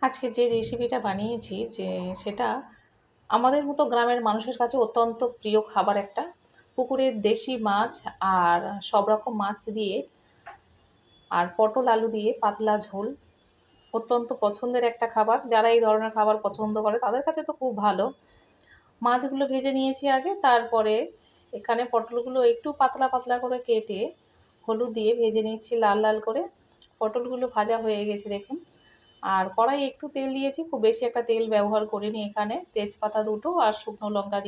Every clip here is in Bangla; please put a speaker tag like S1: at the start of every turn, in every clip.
S1: আজকে যে রেসিপিটা বানিয়েছি সেটা আমাদের মতো গ্রামের মানুষের কাছে অত্যন্ত প্রিয় খাবার একটা। পুকুরের দেশি মাছ আর সব রকম মাছ দিয়ে আর পটল আলু দিয়ে পাতলা ঝোল অত্যন্ত পছন্দের একটা খাবার। যারা এই ধরনের খাবার পছন্দ করে তাদের কাছে তো খুব ভালো। মাছগুলো ভেজে নিয়েছি আগে, তারপরে এখানে পটলগুলো একটু পাতলা পাতলা করে কেটে হলুদ দিয়ে ভেজে নিচ্ছি লাল লাল করে। পটলগুলো ভাজা হয়ে গেছে দেখুন। আর কড়াইয়ে একটু তেল দিয়েছি, খুব বেশি একটা তেল ব্যবহার করিনি এখানে। তেজপাতা দুটো আর শুকনো লঙ্কা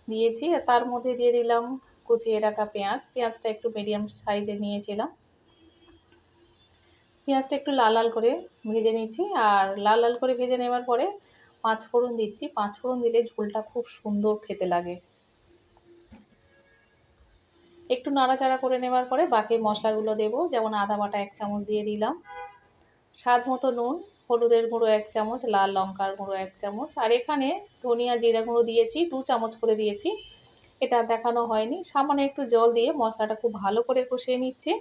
S1: দিয়েছি। তার মধ্যে দিয়ে দিলাম কুচিয়ে রাখা পেঁয়াজ। পেঁয়াজটা একটু মিডিয়াম সাইজে নিয়েছিলাম। পেঁয়াজটা একটু লাল লাল করে ভেজে নিচ্ছি। আর লাল লাল করে ভেজে নেওয়ার পরে পাঁচফোড়ন দিচ্ছি। পাঁচফোড়ন দিলে ঝোলটা খুব সুন্দর খেতে লাগে। একটু নাড়াচাড়া করে নেওয়ার পরে বাকি মশলাগুলো দেবো, যেমন আদা বাটা 1 চামচ দিয়ে দিলাম, স্বাদ মতো নুন, হলুদের গুঁড়ো 1 চামচ, লাল লঙ্কার গুঁড়ো 1 চামচ, আর এখানে ধনিয়া জিরা গুঁড়ো দিয়েছি 2 চামচ করে দিয়েছি। এটা দেখানো হয়নি। সামান্য একটু জল দিয়ে মশলাটা খুব ভালো করে কষিয়ে নিচ্ছি।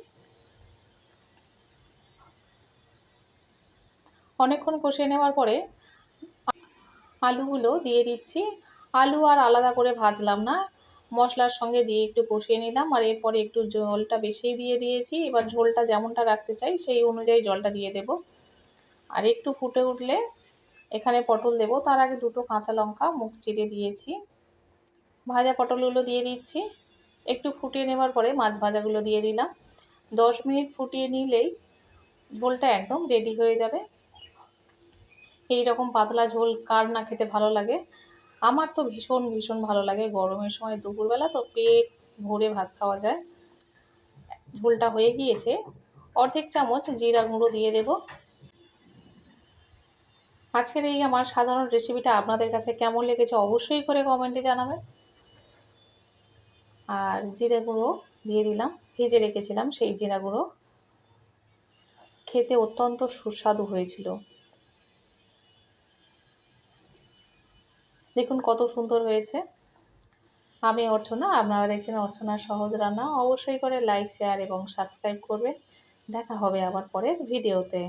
S1: অনেকক্ষণ কষিয়ে নেওয়ার পরে আলুগুলো দিয়ে দিচ্ছি। আলু আর আলাদা করে ভাজলাম না, মশলার সঙ্গে দিয়ে একটু কষিয়ে নিলাম। আর এরপরে একটু জলটা বেশি দিয়ে দিয়েছি। এবার ঝোলটা যেমনটা রাখতে চাই সেই অনুযায়ী জলটা দিয়ে দেব। আর একটু ফুটে উঠলে এখানে পটল দেব। তার আগে দুটো কাঁচা লঙ্কা মুখ চিরে দিয়েছি। ভাজা পটলগুলো দিয়ে দিচ্ছি। একটু ফুটিয়ে নেওয়ার পরে মাছ ভাজাগুলো দিয়ে দিলাম। 10 মিনিট ফুটিয়ে নিলেই ঝোলটা একদম রেডি হয়ে যাবে। এই রকম পাতলা ঝোল কার না খেতে ভালো লাগে? আমার তো ভীষণ ভীষণ ভালো লাগে। গরমের সময় দুপুরবেলা তো পেট ভরে ভাত খাওয়া যায়। ঝোলটা হয়ে গিয়েছে। অর্ধেক চামচ জিরা গুঁড়ো দিয়ে দেব। আজকের এই আমার সাধারণ রেসিপিটা আপনাদের কাছে কেমন লেগেছে অবশ্যই করে কমেন্টে জানাবেন। আর জিরে গুঁড়ো দিয়ে দিলাম, ভেজে রেখেছিলাম সেই জিরা গুঁড়ো। খেতে অত্যন্ত সুস্বাদু হয়েছিল। দেখুন কত সুন্দর হয়েছে। আমি অর্চনা, আপনারা দেখছেন অর্চনার সহজ রান্না। অবশ্যই করে লাইক, শেয়ার এবং সাবস্ক্রাইব করবেন। দেখা হবে আবার পরের ভিডিওতে।